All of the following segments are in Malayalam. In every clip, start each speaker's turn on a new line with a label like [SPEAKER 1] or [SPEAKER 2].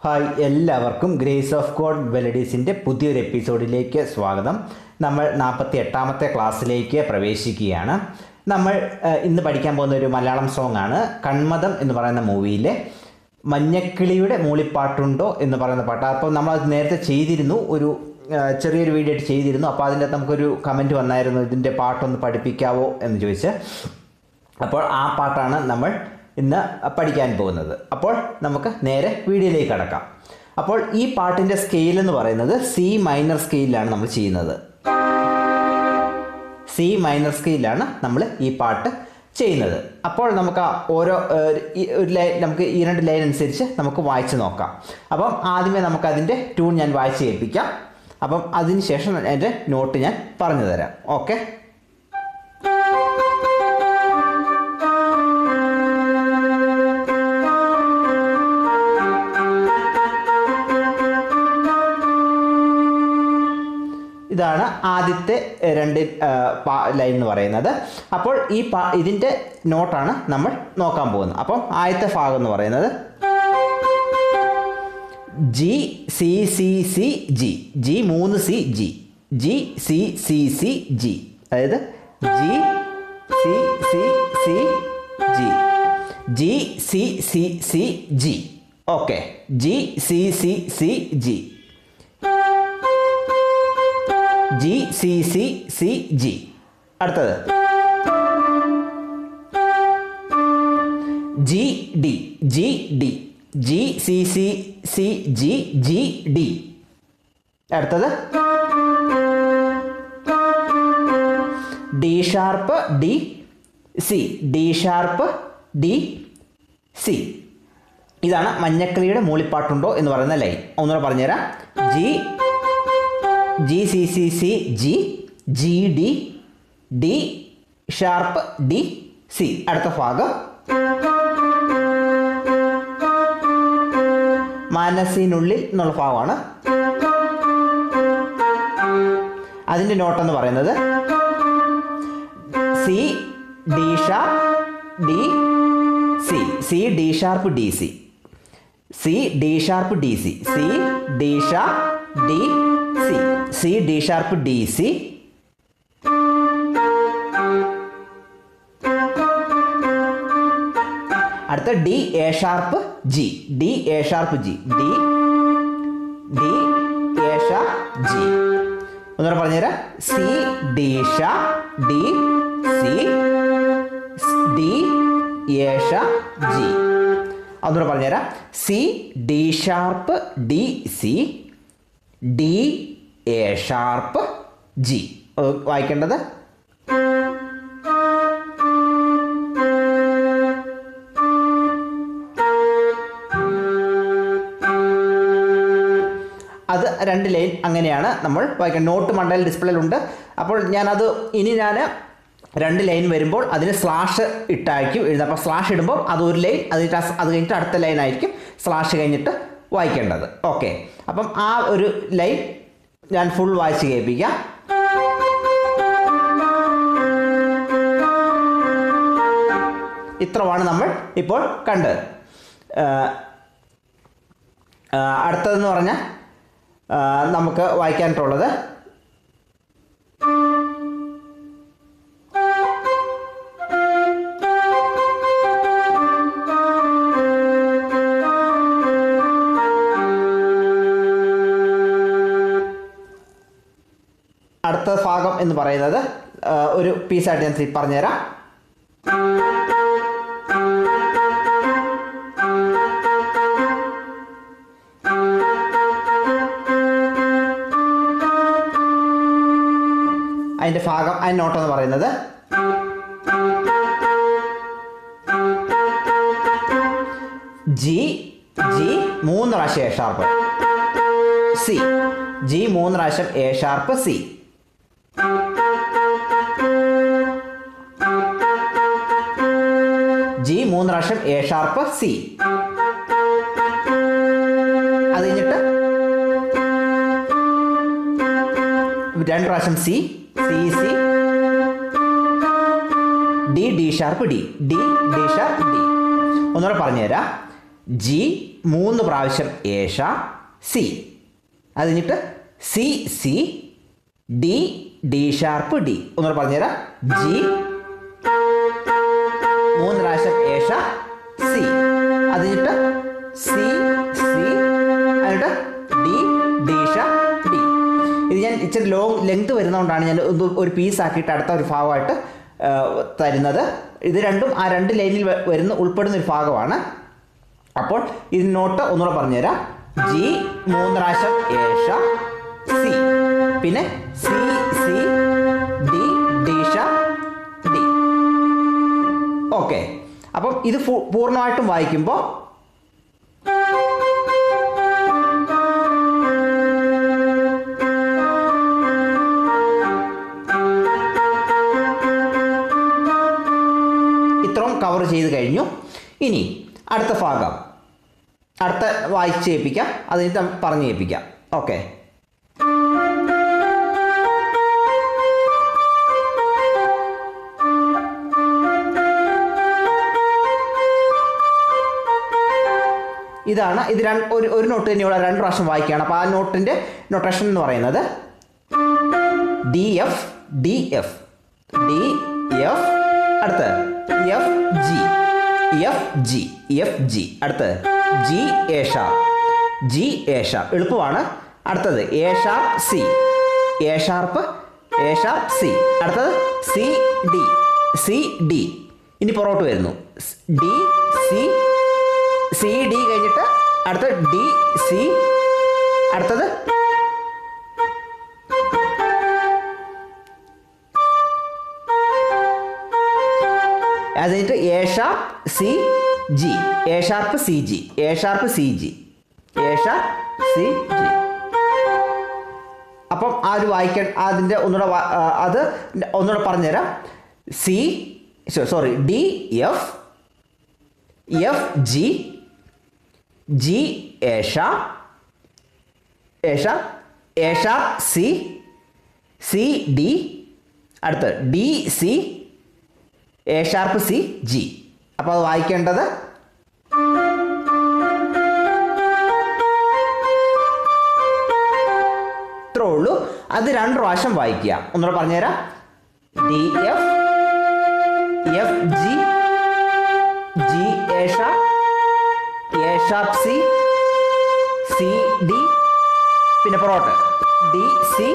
[SPEAKER 1] ഹായ്, എല്ലാവർക്കും ഗ്രേസ് ഓഫ് ഗോഡ് മെലഡീസിൻ്റെ പുതിയൊരു എപ്പിസോഡിലേക്ക് സ്വാഗതം. നമ്മൾ 48ാമത്തെ ക്ലാസ്സിലേക്ക് പ്രവേശിക്കുകയാണ്. നമ്മൾ ഇന്ന് പഠിക്കാൻ പോകുന്ന ഒരു മലയാളം സോങ് ആണ്. കൺമദം എന്ന് പറയുന്ന മൂവിയിലെ മഞ്ഞക്കിളിയുടെ മൂളിപ്പാട്ടുണ്ടോ എന്ന് പറയുന്ന പാട്ട്. അപ്പോൾ നമ്മളത് നേരത്തെ ചെയ്തിരുന്നു, ഒരു ചെറിയൊരു വീഡിയോ ആയിട്ട് ചെയ്തിരുന്നു. അപ്പോൾ അതിൻ്റെ അകത്ത് നമുക്കൊരു കമൻറ്റ് വന്നായിരുന്നു, ഇതിൻ്റെ പാട്ടൊന്ന് പഠിപ്പിക്കാവോ എന്ന് ചോദിച്ച്. അപ്പോൾ ആ പാട്ടാണ് നമ്മൾ ഇന്ന് പഠിക്കാൻ പോകുന്നത്. അപ്പോൾ നമുക്ക് നേരെ വീഡിയോയിലേക്ക് കടക്കാം. അപ്പോൾ ഈ പാട്ടിൻ്റെ സ്കെയിൽ എന്ന് പറയുന്നത് സി മൈനർ സ്കെയിലാണ് നമ്മൾ ചെയ്യുന്നത്. സി മൈനർ സ്കെയിലാണ് നമ്മൾ ഈ പാട്ട് ചെയ്യുന്നത്. അപ്പോൾ നമുക്ക് ഓരോ ഒരു ലൈൻ, നമുക്ക് ഈ രണ്ട് ലൈൻ അനുസരിച്ച് നമുക്ക് വായിച്ച് നോക്കാം. അപ്പം ആദ്യമേ നമുക്ക് അതിൻ്റെ ട്യൂൺ ഞാൻ വായിച്ച് കേൾപ്പിക്കാം. അപ്പം അതിന് ശേഷം എൻ്റെ നോട്ട് ഞാൻ പറഞ്ഞു തരാം. ഓക്കെ. ഇതാണ് ആദ്യത്തെ രണ്ട് ലൈൻ എന്ന് പറയുന്നത്. അപ്പോൾ ഇതിൻ്റെ നോട്ടാണ് നമ്മൾ നോക്കാൻ പോകുന്നത്. അപ്പം ആദ്യത്തെ ഭാഗം എന്ന് പറയുന്നത് G C C C G. G 3 C G. G C C C G. അതായത് G C C C G. G C C C G. Okay. G C C C G. G C C C G. അടുത്തത് G D. G D. G C C C G. G D. അടുത്തത് D sharp D C. D sharp D C. ഇതാണ് മഞ്ഞക്കിളിയുടെ മൂളിപ്പാട്ടുണ്ടോ എന്ന് പറയുന്ന ലൈൻ. ഒന്നുകൂടെ പറഞ്ഞുതരാം. G G C C C G. G D. D sharp D C. അടുത്ത ഭാഗം മനസ്സിനുള്ളിൽ എന്നുള്ള ഭാഗമാണ്. അതിൻ്റെ നോട്ടെന്ന് പറയുന്നത് C D sharp D C. C D sharp D C. C D sharp D C. C D sharp D C. C D sharp D C. അടുത്ത D A sharp G. D A sharp G. D D A sharp G. ഒന്നുകൂടെ പറഞ്ഞുതരാം. C D sharp D C. D A sharp G. ഒന്നുകൂടെ പറഞ്ഞുതരാം. C D sharp D C. D A sharp G. വായിക്കേണ്ടത് അത് രണ്ട് ലൈൻ അങ്ങനെയാണ് നമ്മൾ വായിക്കുന്നത്. നോട്ട് മണ്ടയിൽ ഡിസ്പ്ലേയിലുണ്ട്. അപ്പോൾ ഞാൻ രണ്ട് ലൈൻ വരുമ്പോൾ അതിന് സ്ലാഷ് ഇട്ടായിരിക്കും എഴുതുന്നത്. അപ്പോൾ സ്ലാഷ് ഇടുമ്പോൾ അതൊരു ലൈൻ, അത് കഴിഞ്ഞിട്ട് അടുത്ത ലൈൻ ആയിരിക്കും സ്ലാഷ് കഴിഞ്ഞിട്ട് വായിക്കേണ്ടത്. ഓക്കെ. അപ്പം ആ ഒരു ലൈൻ ഞാൻ ഫുൾ വായിച്ച് കേൾപ്പിക്കാം. ഇത്രമാണ് നമ്മൾ ഇപ്പോൾ കണ്ടത്. അടുത്തതെന്ന് പറഞ്ഞാൽ നമുക്ക് വായിക്കാനായിട്ടുള്ളത് അടുത്ത ഭാഗം എന്ന് പറയുന്നത് ഒരു പീസായിട്ട് ഞാൻ പറഞ്ഞുതരാം. അതിൻ്റെ ഭാഗം, അതിൻ്റെ നോട്ടെന്ന് പറയുന്നത് ജി ജി 3 പ്രാവശ്യം എ ഷാർപ്പ് സി. ജി 3 പ്രാവശ്യം എ ഷാർപ്പ് സി. ജി 3 പ്രാവശ്യം എ ഷാർപ്പ് സി. അത് കഴിഞ്ഞിട്ട് 2 പ്രാവശ്യം C C C. D D sharp D. D D sharp D. ഒന്നുകൂടെ പറഞ്ഞുതരാം. ജി 3 പ്രാവശ്യം എ ഷാർപ്പ് സി, അത് കഴിഞ്ഞിട്ട് C C D D sharp D. ഒന്നുകൂടെ പറഞ്ഞുതരാം. ജി 3 പ്രാവശ്യം എ ഷാർപ്പ് സി, അത് കഴിഞ്ഞിട്ട് സി സി, എന്നിട്ട് ഡി ഡി ഷാർപ്പ് ഡി. ഇത് ഞാൻ ഇച്ചിരി ലെങ്ത് വരുന്നതുകൊണ്ടാണ് ഞാൻ ഒരു പീസാക്കിയിട്ട് അടുത്ത ഒരു ഭാഗമായിട്ട് തരുന്നത്. ഇത് രണ്ടും ആ 2 ലൈനിൽ ഉൾപ്പെടുന്ന ഒരു ഭാഗമാണ്. അപ്പോൾ ഇത് നോട്ട് ഒന്നുകൂടെ പറഞ്ഞുതരാം. ജി 3 പ്രാവശ്യം എ ഷാർപ്പ് സി, പിന്നെ C C D D sharp D. Okay, അപ്പം ഇത് പൂർണ്ണമായിട്ടും വായിക്കുമ്പോൾ ഇത്രയും കവർ ചെയ്ത് കഴിഞ്ഞു. ഇനി അടുത്ത ഭാഗം അടുത്ത വായിച്ച് കേൾപ്പിക്കാം, അതിന് പറഞ്ഞു കേൾപ്പിക്കാം. ഓക്കെ, ഇതാണ്. ഇത് ഒരു നോട്ട് തന്നെ ഇവിടെ 2 പ്രാവശ്യം വായിക്കുകയാണ്. അപ്പോൾ ആ നോട്ടിൻ്റെ നൊട്ടേഷൻ എന്ന് പറയുന്നത് D F D F D F, അടുത്ത് F G F G F G, അടുത്ത് G A sharp G A sharp. എളുപ്പമാണ്. അടുത്തത് A sharp C A sharp C, അടുത്തത് സി ഡി. ഇനി പുറകോട്ട് വരുന്നു. ഡി സി സി ഡി കഴിഞ്ഞിട്ട് അടുത്ത ഡി സി, അടുത്തത് അത് കഴിഞ്ഞിട്ട് A sharp C G A sharp C G A sharp C G A sharp C G. അപ്പം ആ ഒരു വായിക്കാൻ അതിൻ്റെ ഒന്നുകൂടെ പറഞ്ഞുതരാം. C D F F G G A sharp C C D, അടുത്ത് D C A sharp C G. അപ്പോൾ അത് വായിക്കേണ്ടത് ഇത്രേ ഉള്ളൂ. അത് 2 പ്രാവശ്യം വായിക്കുക. ഒന്നുകൂടെ പറഞ്ഞുതരാം. D F F G G A sharp C C D, പിന്നെ പുറകോട്ട് ഡി സി,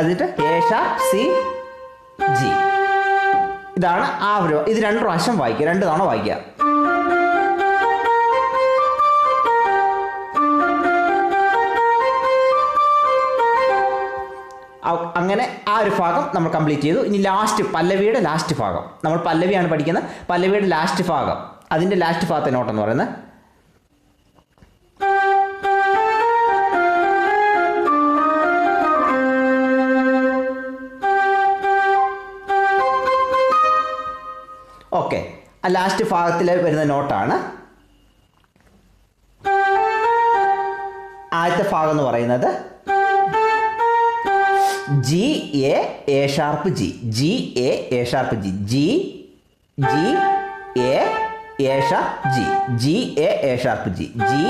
[SPEAKER 1] അതിട്ട് എ ഷാർപ്പ് സി ജി. ഇതാണ് ആ ഒരു. ഇത് 2 പ്രാവശ്യം വായിക്കുക, 2 തവണ വായിക്കുക. അങ്ങനെ ആ ഒരു ഭാഗം നമ്മൾ കംപ്ലീറ്റ് ചെയ്തു. ഇനി പല്ലവിയുടെ ലാസ്റ്റ് ഭാഗം. നമ്മൾ പല്ലവിയാണ് പഠിക്കുന്നത്. പല്ലവിയുടെ ലാസ്റ്റ് ഭാഗം, അതിൻ്റെ ലാസ്റ്റ് ഭാഗത്തെ നോട്ടെന്ന് പറയുന്നത് ഓക്കെ. ആ ലാസ്റ്റ് ഭാഗത്തിൽ വരുന്ന നോട്ടാണ്. ആദ്യത്തെ ഭാഗം എന്ന് പറയുന്നത് G A sharp G G A sharp G G G A sharp G G A sharp G G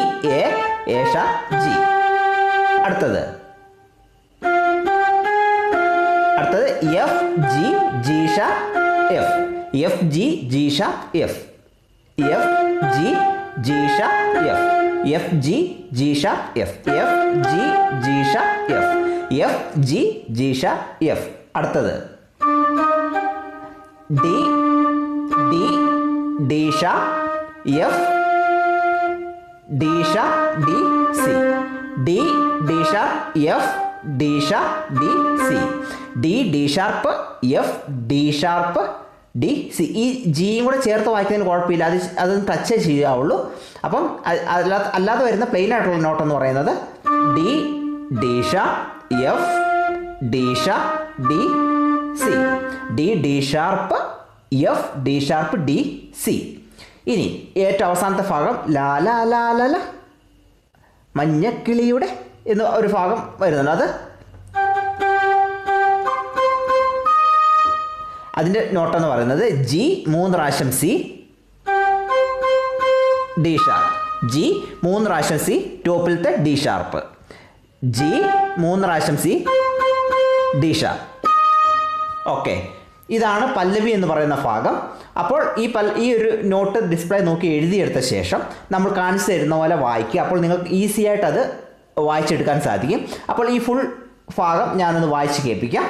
[SPEAKER 1] A sharp G. അടുത്തത് F G G sharp F F G G sharp F F G G sharp F F G G sharp F F G G sharp F F G G sharp F. അടുത്തത് D D D sharp F D sharp D C D D sharp F D sharp D C D D sharp F D sharp D C. ഈ ജിയും കൂടെ ചേർത്ത് വായിക്കുന്നതിന് കുഴപ്പമില്ല, അതൊന്ന് ടച്ച് ചെയ്യാവുള്ളൂ. അപ്പം അല്ലാതെ വരുന്ന പ്ലെയിൻ ആയിട്ടുള്ള നോട്ട് എന്ന് പറയുന്നത് D D sharp F D sharp D C D D sharp F D sharp D C. ഇനി ഏറ്റവും അവസാനത്തെ ഭാഗം ലാ ലാ ലാ ലാ ല മഞ്ഞക്കിളിയുടെ എന്ന ഒരു ഭാഗം വരുന്നുണ്ട്. അത് അതിൻ്റെ നോട്ടെന്ന് പറയുന്നത് ജി 3 പ്രാവശ്യം സി ഡി ഷാർപ്പ് ജി 3 പ്രാവശ്യം സി, ടോപ്പിലത്തെ ഡി ഷാർപ്പ്, ജി 3 പ്രാവശ്യം സി, ഡി ഷാർപ്പ്. ഓക്കെ, ഇതാണ് പല്ലവി എന്ന് പറയുന്ന ഭാഗം. അപ്പോൾ ഈ ഒരു നോട്ട് ഡിസ്പ്ലേ നോക്കി എഴുതിയെടുത്ത ശേഷം നമ്മൾ കാണിച്ചു തരുന്ന പോലെ വായിക്കുക. അപ്പോൾ നിങ്ങൾക്ക് ഈസി ആയിട്ട് അത് വായിച്ചെടുക്കാൻ സാധിക്കും. അപ്പോൾ ഈ ഫുൾ ഭാഗം ഞാനൊന്ന് വായിച്ച് കേൾപ്പിക്കാം.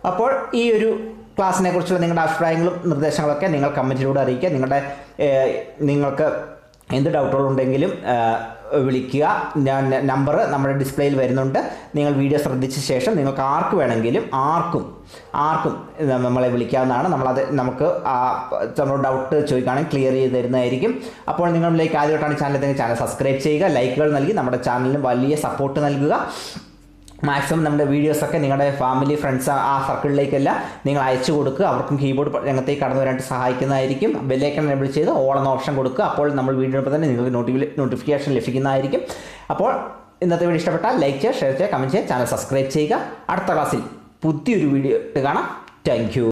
[SPEAKER 1] അപ്പോൾ ഈ ഒരു ക്ലാസ്സിനെ കുറിച്ചുള്ള നിങ്ങളുടെ അഭിപ്രായങ്ങളും നിർദ്ദേശങ്ങളൊക്കെ നിങ്ങൾ കമൻറ്റിലൂടെ അറിയിക്കുക. നിങ്ങൾക്ക് എന്ത് ഡൗട്ടുകളുണ്ടെങ്കിലും വിളിക്കുക. നമ്പർ നമ്മുടെ ഡിസ്പ്ലേയിൽ വരുന്നുണ്ട്. നിങ്ങൾ വീഡിയോ ശ്രദ്ധിച്ച ശേഷം നിങ്ങൾക്ക് ആർക്ക് വേണമെങ്കിലും ആർക്കും നമ്മളെ വിളിക്കാവുന്നതാണ്. നമുക്ക് നമ്മുടെ ഡൗട്ട് ചോദിക്കുകയാണെങ്കിൽ ക്ലിയർ ചെയ്ത് തരുന്നതായിരിക്കും. അപ്പോൾ നിങ്ങളിലേക്ക് ആദ്യമായിട്ടാണ് ചാനൽ സബ്സ്ക്രൈബ് ചെയ്യുക, ലൈക്കുകൾ നൽകി നമ്മുടെ ചാനലിന് വലിയ സപ്പോർട്ട് നൽകുക. മാക്സിമം നമ്മുടെ വീഡിയോസൊക്കെ നിങ്ങളുടെ ഫാമിലി ഫ്രണ്ട്സ് ആ സർക്കിളിലേക്കെല്ലാം നിങ്ങൾ അയച്ചു കൊടുക്കുക. അവർക്കും കീബോർഡ് രംഗത്തേക്ക് കടന്നു വരാനായിട്ട് സഹായിക്കുന്നതായിരിക്കും. ബെല്ലൈക്കൺ എനേബിൾ ചെയ്ത് ഓൾ എന്ന ഓപ്ഷൻ കൊടുക്കുക. അപ്പോൾ നമ്മൾ വീഡിയോ തന്നെ നിങ്ങൾക്ക് നോട്ടിഫിക്കേഷൻ ലഭിക്കുന്നതായിരിക്കും. അപ്പോൾ ഇന്നത്തെ വീഡിയോ ഇഷ്ടപ്പെട്ടാൽ ലൈക്ക് ചെയ്യുക, ഷെയർ ചെയ്യുക, കമൻറ്റ് ചെയ്യുക, ചാനൽ സബ്സ്ക്രൈബ് ചെയ്യുക. അടുത്ത ക്ലാസ്സിൽ പുതിയൊരു വീഡിയോ കാണാം. Thank you.